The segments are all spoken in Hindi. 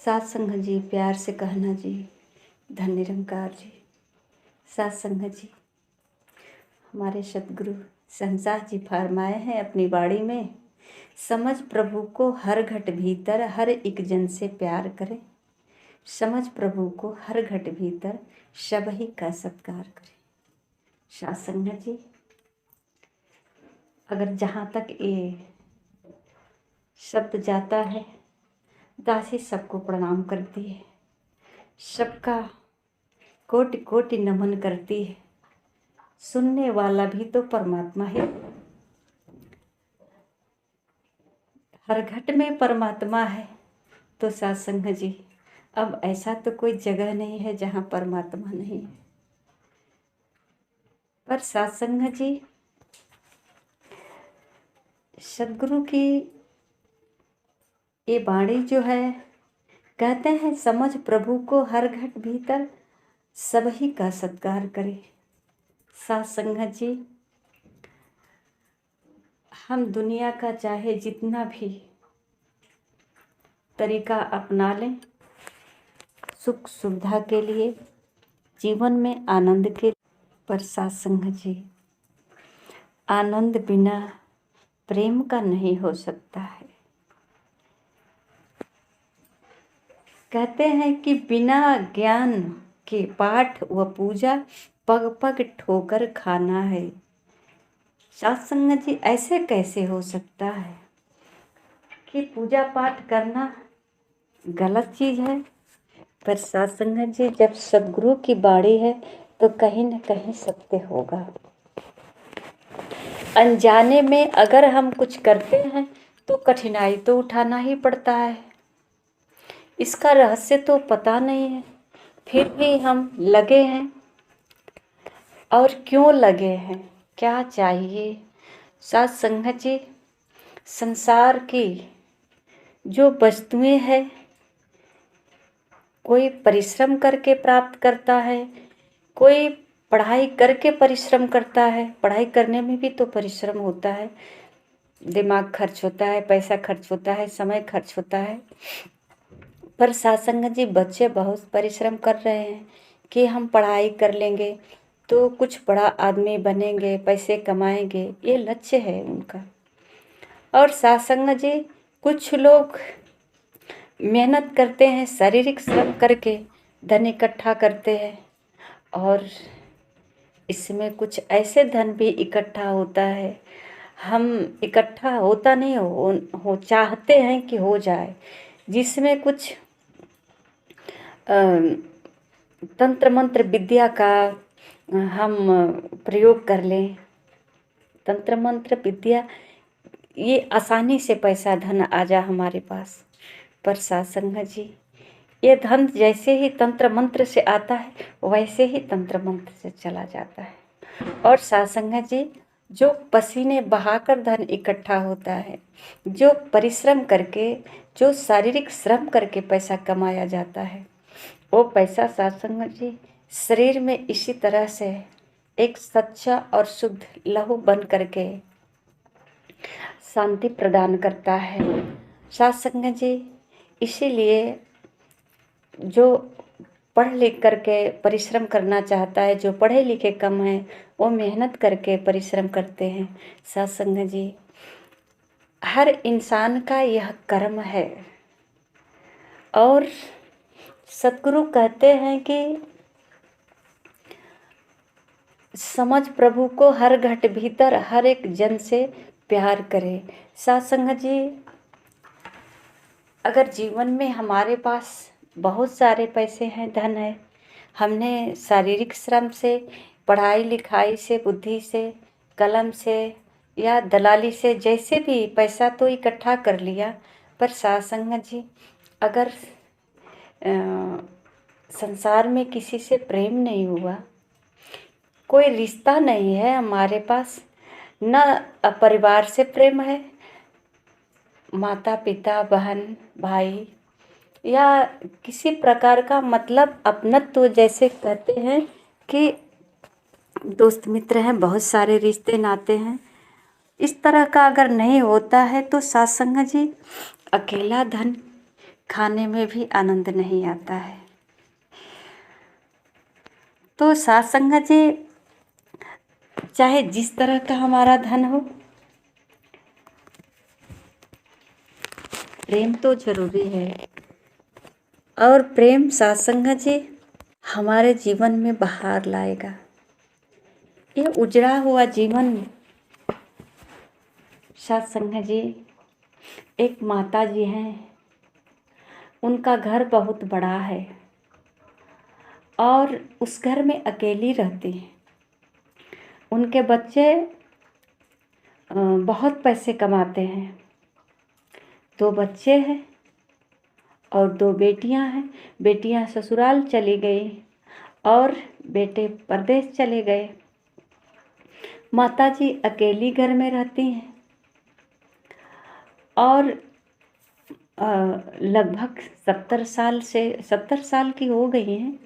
सात संगत जी, प्यार से कहना जी, धन निरंकार जी। सात संगत जी, हमारे सतगुरु शहंशाह जी फरमाए हैं अपनी बाणी में, समझ प्रभु को हर घट भीतर, हर एक जन से प्यार करे। समझ प्रभु को हर घट भीतर, सब ही का सत्कार करे। सात संगत जी, अगर जहाँ तक ये शब्द जाता है, दासी सबको प्रणाम करती है, सबका कोटि कोटि नमन करती है। सुनने वाला भी तो परमात्मा है, हर घट में परमात्मा है। तो सात संगत जी, अब ऐसा तो कोई जगह नहीं है जहाँ परमात्मा नहीं है। पर सात संगत जी, सदगुरु की ये वाणी जो है, कहते हैं समझ प्रभु को हर घट भीतर, सब ही का सत्कार करे। सात संगत जी, हम दुनिया का चाहे जितना भी तरीका अपना लें, सुख सुविधा के लिए, जीवन में आनंद के, पर सात संगत जी, आनंद बिना प्रेम का नहीं हो सकता है। कहते हैं कि बिना ज्ञान के पाठ व पूजा, पग पग ठोकर खाना है। सात संगत जी, ऐसे कैसे हो सकता है कि पूजा पाठ करना गलत चीज़ है। पर सात संगत जी, जब सदगुरु की बाणी है तो कहीं न कहीं सत्य होगा। अनजाने में अगर हम कुछ करते हैं तो कठिनाई तो उठाना ही पड़ता है। इसका रहस्य तो पता नहीं है, फिर भी हम लगे हैं। और क्यों लगे हैं, क्या चाहिए। सात संगत जी, संसार की जो वस्तुएं हैं, कोई परिश्रम करके प्राप्त करता है, कोई पढ़ाई करके परिश्रम करता है। पढ़ाई करने में भी तो परिश्रम होता है, दिमाग खर्च होता है, पैसा खर्च होता है, समय खर्च होता है। पर सात संगत जी, बच्चे बहुत परिश्रम कर रहे हैं कि हम पढ़ाई कर लेंगे तो कुछ बड़ा आदमी बनेंगे, पैसे कमाएंगे, ये लक्ष्य है उनका। और सात संगत जी, कुछ लोग मेहनत करते हैं, शारीरिक श्रम करके धन इकट्ठा करते हैं, और इसमें कुछ ऐसे धन भी इकट्ठा होता है, हम इकट्ठा होता नहीं हो चाहते हैं कि हो जाए, जिसमें कुछ तंत्र मंत्र विद्या का हम प्रयोग कर लें। तंत्र मंत्र विद्या, ये आसानी से पैसा धन आ जा हमारे पास। पर सात संगत जी, ये धन जैसे ही तंत्र मंत्र से आता है, वैसे ही तंत्र मंत्र से चला जाता है। और सात संगत जी, जो पसीने बहाकर धन इकट्ठा होता है, जो परिश्रम करके, जो शारीरिक श्रम करके पैसा कमाया जाता है, वो पैसा सात संगत जी, शरीर में इसी तरह से एक सच्चा और शुद्ध लहू बन करके शांति प्रदान करता है। सात संगत जी, इसीलिए जो पढ़ लिख करके परिश्रम करना चाहता है, जो पढ़े लिखे कम हैं, वो मेहनत करके परिश्रम करते हैं। सात संगत जी, हर इंसान का यह कर्म है। और सतगुरु कहते हैं कि समझ प्रभु को हर घट भीतर, हर एक जन से प्यार करे। सात संगत जी, अगर जीवन में हमारे पास बहुत सारे पैसे हैं, धन है, हमने शारीरिक श्रम से, पढ़ाई लिखाई से, बुद्धि से, कलम से या दलाली से, जैसे भी पैसा तो इकट्ठा कर लिया, पर सात संगत जी, अगर संसार में किसी से प्रेम नहीं हुआ, कोई रिश्ता नहीं है हमारे पास, न परिवार से प्रेम है, माता पिता बहन भाई या किसी प्रकार का मतलब अपनत्व, जैसे कहते हैं कि दोस्त मित्र हैं, बहुत सारे रिश्ते नाते हैं, इस तरह का अगर नहीं होता है तो सात संगत जी, अकेला धन खाने में भी आनंद नहीं आता है। तो साथ संगत जी, चाहे जिस तरह का हमारा धन हो, प्रेम तो जरूरी है। और प्रेम साथ संगत जी हमारे जीवन में बहार लाएगा। ये उजड़ा हुआ जीवन साथ संगत जी, एक माता जी हैं, उनका घर बहुत बड़ा है और उस घर में अकेली रहती हैं। उनके बच्चे बहुत पैसे कमाते हैं। 2 बच्चे हैं और 2 बेटियां हैं। बेटियां ससुराल चली गई और बेटे परदेश चले गए। माता जी अकेली घर में रहती हैं और लगभग 70 साल की हो गई हैं।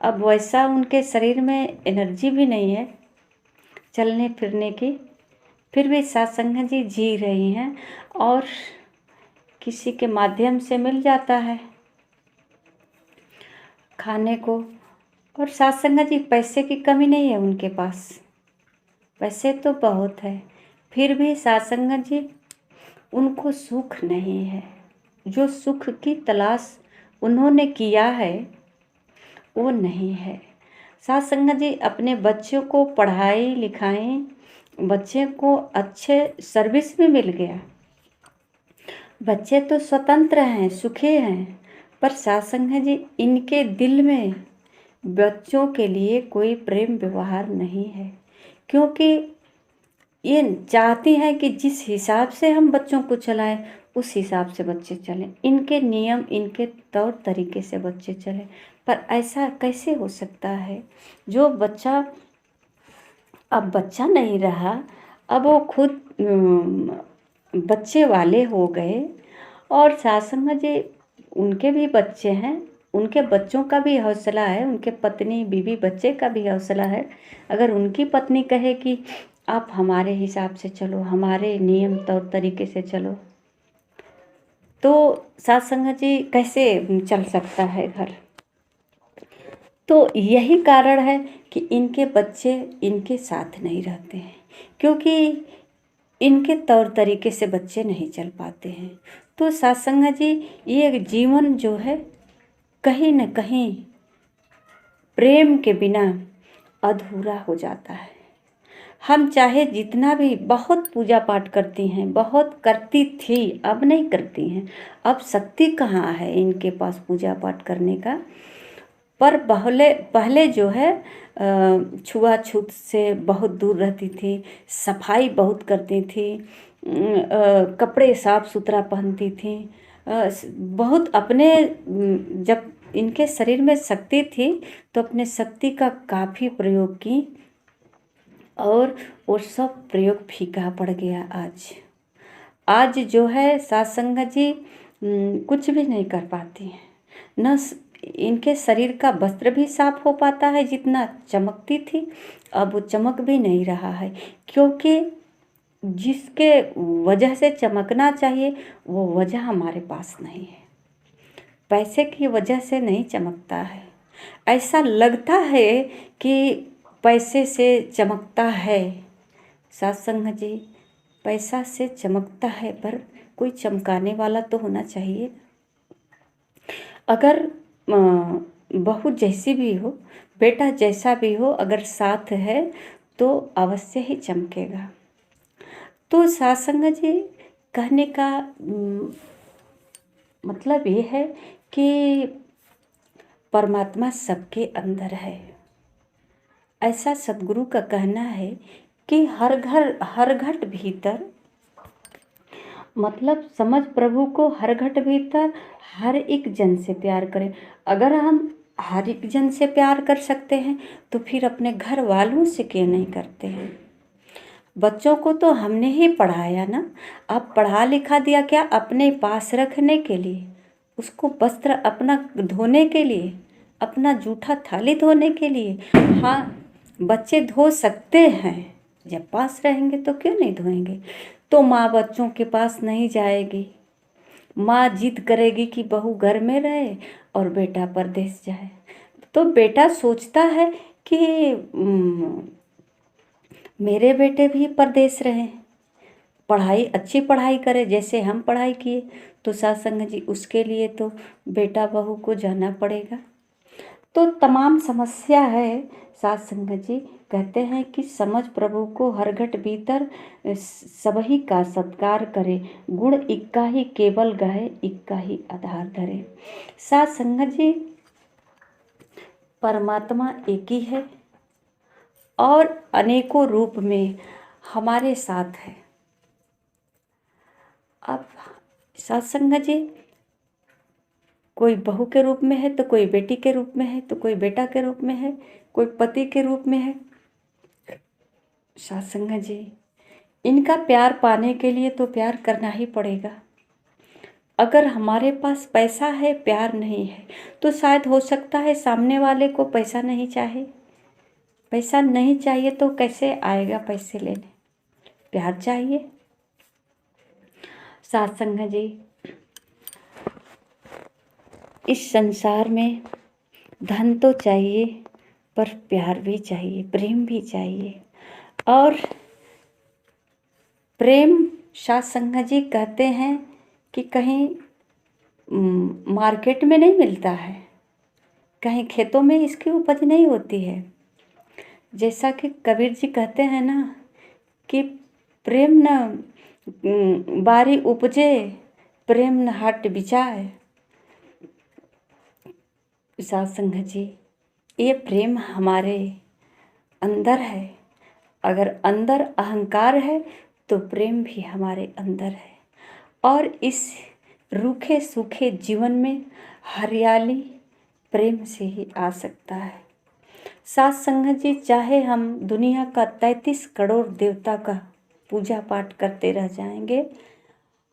अब वैसा उनके शरीर में एनर्जी भी नहीं है चलने फिरने की, फिर भी सत्संग जी जी रही हैं और किसी के माध्यम से मिल जाता है खाने को। और सत्संग जी पैसे की कमी नहीं है उनके पास, पैसे तो बहुत है, फिर भी सत्संग जी उनको सुख नहीं है। जो सुख की तलाश उन्होंने किया है वो नहीं है। सत्संग जी अपने बच्चों को पढ़ाई लिखाई, बच्चे को अच्छे सर्विस में मिल गया, बच्चे तो स्वतंत्र हैं, सुखी हैं, पर सत्संग जी इनके दिल में बच्चों के लिए कोई प्रेम व्यवहार नहीं है, क्योंकि ये चाहती हैं कि जिस हिसाब से हम बच्चों को चलाएं उस हिसाब से बच्चे चलें, इनके नियम इनके तौर तरीके से बच्चे चलें। पर ऐसा कैसे हो सकता है? जो बच्चा अब बच्चा नहीं रहा, अब वो खुद बच्चे वाले हो गए और सत्संग जी उनके भी बच्चे हैं, उनके बच्चों का भी हौसला है, उनके पत्नी बीवी बच्चे का भी हौसला है। अगर उनकी पत्नी कहे कि आप हमारे हिसाब से चलो, हमारे नियम तौर तरीके से चलो, तो सत्संग जी कैसे चल सकता है घर? तो यही कारण है कि इनके बच्चे इनके साथ नहीं रहते हैं, क्योंकि इनके तौर तरीके से बच्चे नहीं चल पाते हैं। तो सत्संग जी ये जीवन जो है कहीं न कहीं प्रेम के बिना अधूरा हो जाता है। हम चाहे जितना भी बहुत पूजा पाठ करती हैं, बहुत करती थी, अब नहीं करती हैं, अब शक्ति कहाँ है इनके पास पूजा पाठ करने का। पर पहले जो है छुआछूत से बहुत दूर रहती थी, सफाई बहुत करती थी, कपड़े साफ सुथरा पहनती थी, बहुत अपने जब इनके शरीर में शक्ति थी तो अपने शक्ति का काफ़ी प्रयोग की और वो सब प्रयोग फीका पड़ गया। आज जो है सत्संग जी कुछ भी नहीं कर पाती हैं, न इनके शरीर का वस्त्र भी साफ हो पाता है, जितना चमकती थी अब वो चमक भी नहीं रहा है, क्योंकि जिसके वजह से चमकना चाहिए वो वजह हमारे पास नहीं है। पैसे की वजह से नहीं चमकता है, ऐसा लगता है कि पैसे से चमकता है। सत्संग जी पैसा से चमकता है, पर कोई चमकाने वाला तो होना चाहिए। अगर बहू जैसी भी हो, बेटा जैसा भी हो, अगर साथ है तो अवश्य ही चमकेगा। तो सत्संग जी कहने का मतलब ये है कि परमात्मा सबके अंदर है। ऐसा सदगुरु का कहना है कि हर घर हर घट भीतर, मतलब समझ प्रभु को हर घट भीतर हर एक जन से प्यार करें। अगर हम हर एक जन से प्यार कर सकते हैं तो फिर अपने घर वालों से क्यों नहीं करते हैं? बच्चों को तो हमने ही पढ़ाया ना, अब पढ़ा लिखा दिया क्या? अपने पास रखने के लिए, उसको वस्त्र अपना धोने के लिए, अपना जूठा थाली धोने के लिए। हाँ, बच्चे धो सकते हैं, जब पास रहेंगे तो क्यों नहीं धोएंगे? तो माँ बच्चों के पास नहीं जाएगी, माँ जिद करेगी कि बहू घर में रहे और बेटा परदेश जाए, तो बेटा सोचता है कि मेरे बेटे भी परदेश रहें, पढ़ाई अच्छी पढ़ाई करे जैसे हम पढ़ाई किए, तो सत्संग जी उसके लिए तो बेटा बहू को जाना पड़ेगा। तो तमाम समस्या है। सात संगत जी कहते हैं कि समझ प्रभु को हर घट भीतर, सबही का सत्कार करे, गुण इक्का ही केवल गाहे, इक्का ही आधार धरे। सात संगत जी परमात्मा एक ही है और अनेकों रूप में हमारे साथ है। अब सात संगत जी कोई बहू के रूप में है, तो कोई बेटी के रूप में है, तो कोई बेटा के रूप में है, कोई पति के रूप में है। सत्संग जी इनका प्यार पाने के लिए तो प्यार करना ही पड़ेगा। अगर हमारे पास पैसा है, प्यार नहीं है, तो शायद हो सकता है सामने वाले को पैसा नहीं चाहिए। पैसा नहीं चाहिए तो कैसे आएगा पैसे लेने, प्यार चाहिए। सत्संग जी इस संसार में धन तो चाहिए, पर प्यार भी चाहिए, प्रेम भी चाहिए। और प्रेम सत्संग जी कहते हैं कि कहीं मार्केट में नहीं मिलता है, कहीं खेतों में इसकी उपज नहीं होती है। जैसा कि कबीर जी कहते हैं ना कि प्रेम न बारी उपजे, प्रेम न हाट बिचाए। सत्संग जी ये प्रेम हमारे अंदर है। अगर अंदर अहंकार है तो प्रेम भी हमारे अंदर है। और इस रूखे सूखे जीवन में हरियाली प्रेम से ही आ सकता है। सत्संग जी चाहे हम दुनिया का 33 करोड़ देवता का पूजा पाठ करते रह जाएंगे,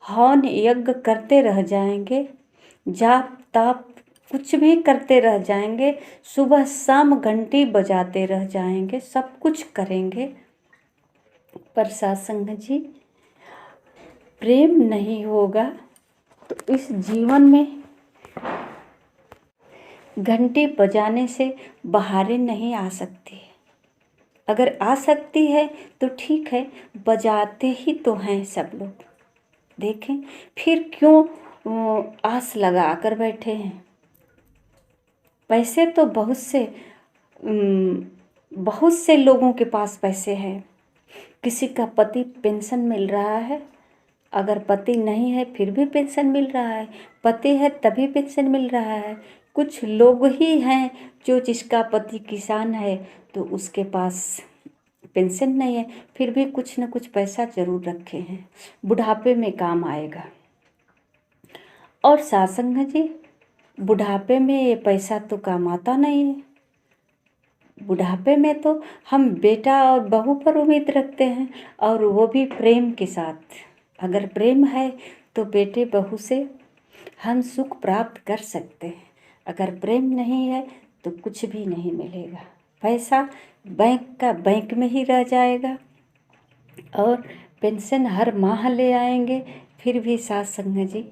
हवन यज्ञ करते रह जाएंगे, जाप ताप कुछ भी करते रह जाएंगे, सुबह शाम घंटी बजाते रह जाएंगे, सब कुछ करेंगे, पर सत्संग जी प्रेम नहीं होगा तो इस जीवन में घंटी बजाने से बहारें नहीं आ सकती। अगर आ सकती है तो ठीक है, बजाते ही तो हैं सब लोग। देखें फिर क्यों आस लगा कर बैठे हैं। पैसे तो बहुत से लोगों के पास पैसे हैं। किसी का पति पेंशन मिल रहा है, अगर पति नहीं है फिर भी पेंशन मिल रहा है, पति है तभी पेंशन मिल रहा है। कुछ लोग ही हैं जो जिसका पति किसान है तो उसके पास पेंशन नहीं है, फिर भी कुछ न कुछ पैसा जरूर रखे हैं, बुढ़ापे में काम आएगा। और सत्संग जी बुढ़ापे में ये पैसा तो काम आता नहीं है। बुढ़ापे में तो हम बेटा और बहू पर उम्मीद रखते हैं, और वो भी प्रेम के साथ। अगर प्रेम है तो बेटे बहू से हम सुख प्राप्त कर सकते हैं। अगर प्रेम नहीं है तो कुछ भी नहीं मिलेगा। पैसा बैंक का बैंक में ही रह जाएगा और पेंशन हर माह ले आएंगे, फिर भी सत्संग जी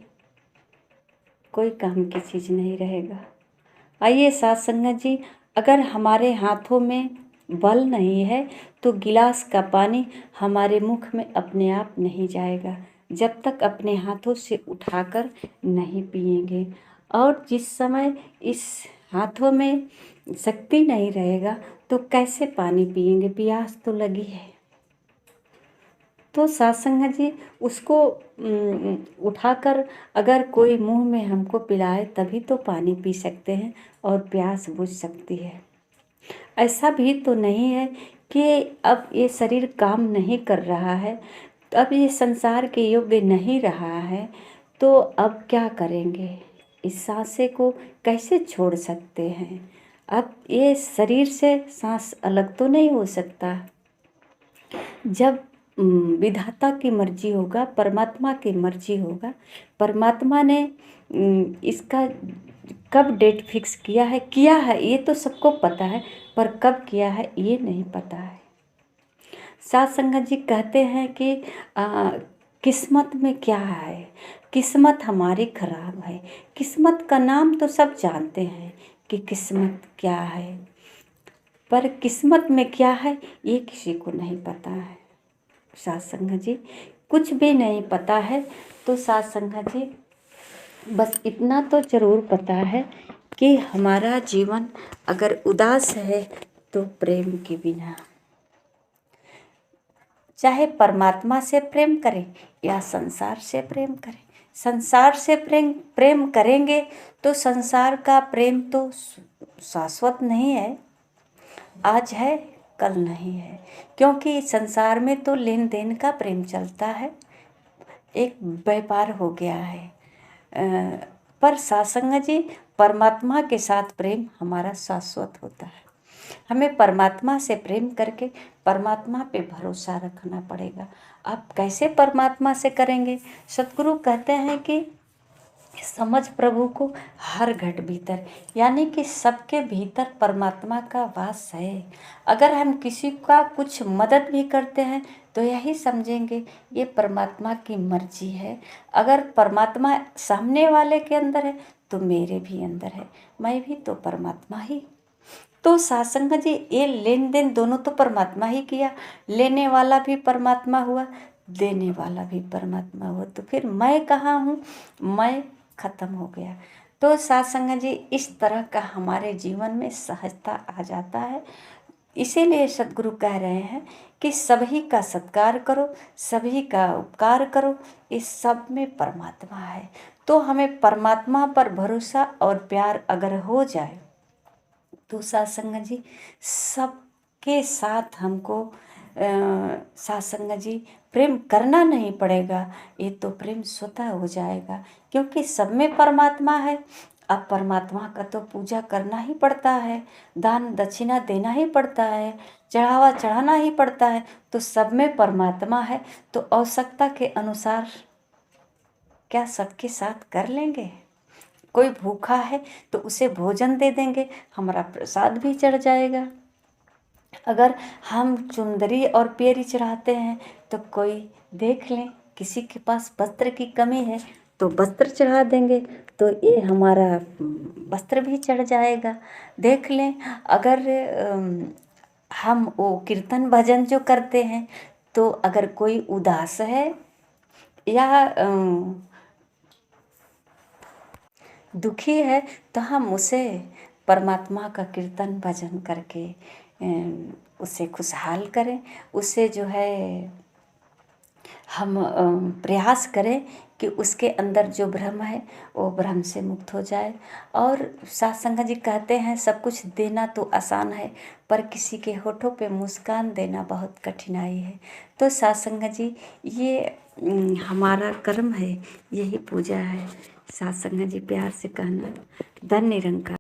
कोई काम की चीज़ नहीं रहेगा। आइए सत्संग जी अगर हमारे हाथों में बल नहीं है तो गिलास का पानी हमारे मुख में अपने आप नहीं जाएगा, जब तक अपने हाथों से उठाकर नहीं पिएंगे। और जिस समय इस हाथों में शक्ति नहीं रहेगा तो कैसे पानी पिएंगे, प्यास तो लगी है। तो सत्संग जी उसको उठाकर अगर कोई मुंह में हमको पिलाए तभी तो पानी पी सकते हैं और प्यास बुझ सकती है। ऐसा भी तो नहीं है कि अब ये शरीर काम नहीं कर रहा है, अब ये संसार के योग्य नहीं रहा है, तो अब क्या करेंगे, इस सांसे को कैसे छोड़ सकते हैं। अब ये शरीर से सांस अलग तो नहीं हो सकता। जब विधाता की मर्जी होगा, परमात्मा की मर्जी होगा, परमात्मा ने इसका कब डेट फिक्स किया है ये तो सबको पता है, पर कब किया है ये नहीं पता है। सत्संग जी कहते हैं कि किस्मत में क्या है, किस्मत हमारी खराब है। किस्मत का नाम तो सब जानते हैं कि किस्मत क्या है, पर किस्मत में क्या है ये किसी को नहीं पता है। साथ संगत जी कुछ भी नहीं पता है। तो साथ संगत जी बस इतना तो ज़रूर पता है कि हमारा जीवन अगर उदास है तो प्रेम के बिना, चाहे परमात्मा से प्रेम करें या संसार से प्रेम करें, संसार से प्रेम प्रेम करेंगे तो संसार का प्रेम तो शाश्वत नहीं है, आज है कल नहीं है, क्योंकि संसार में तो लेन देन का प्रेम चलता है, एक व्यापार हो गया है। पर सत्संग जी परमात्मा के साथ प्रेम हमारा शाश्वत होता है। हमें परमात्मा से प्रेम करके परमात्मा पे भरोसा रखना पड़ेगा। आप कैसे परमात्मा से करेंगे? सतगुरु कहते हैं कि समझ प्रभु को हर घट भीतर, यानी कि सबके भीतर परमात्मा का वास है। अगर हम किसी का कुछ मदद भी करते हैं तो यही समझेंगे ये परमात्मा की मर्जी है। अगर परमात्मा सामने वाले के अंदर है तो मेरे भी अंदर है, मैं भी तो परमात्मा ही। तो सत्संग जी ये लेन देन दोनों तो परमात्मा ही किया, लेने वाला भी परमात्मा हुआ, देने वाला भी परमात्मा हुआ, तो फिर मैं कहाँ हूँ? मैं खत्म हो गया। तो सत्संग जी इस तरह का हमारे जीवन में सहजता आ जाता है। इसीलिए सद्गुरु कह रहे हैं कि सभी का सत्कार करो, सभी का उपकार करो, इस सब में परमात्मा है। तो हमें परमात्मा पर भरोसा और प्यार अगर हो जाए तो सत्संग जी सबके साथ हमको सत्संग जी प्रेम करना नहीं पड़ेगा, ये तो प्रेम स्वतः हो जाएगा, क्योंकि सब में परमात्मा है। अब परमात्मा का तो पूजा करना ही पड़ता है, दान दक्षिणा देना ही पड़ता है, चढ़ावा चढ़ाना ही पड़ता है, तो सब में परमात्मा है। तो आवश्यकता के अनुसार क्या सबके साथ कर लेंगे? कोई भूखा है तो उसे भोजन दे देंगे, हमारा प्रसाद भी चढ़ जाएगा। अगर हम चुंदरी और पेरी चढ़ाते हैं तो कोई देख लें किसी के पास वस्त्र की कमी है तो वस्त्र चढ़ा देंगे, तो ये हमारा वस्त्र भी चढ़ जाएगा। देख लें अगर हम वो कीर्तन भजन जो करते हैं तो अगर कोई उदास है या दुखी है तो हम उसे परमात्मा का कीर्तन भजन करके उसे खुशहाल करें, उसे जो है हम प्रयास करें कि उसके अंदर जो भ्रम है वो भ्रम से मुक्त हो जाए। और सत्संग जी कहते हैं सब कुछ देना तो आसान है, पर किसी के होठों पे मुस्कान देना बहुत कठिनाई है। तो सत्संग जी ये हमारा कर्म है, यही पूजा है। सत्संग जी प्यार से कहना, धन निरंकार।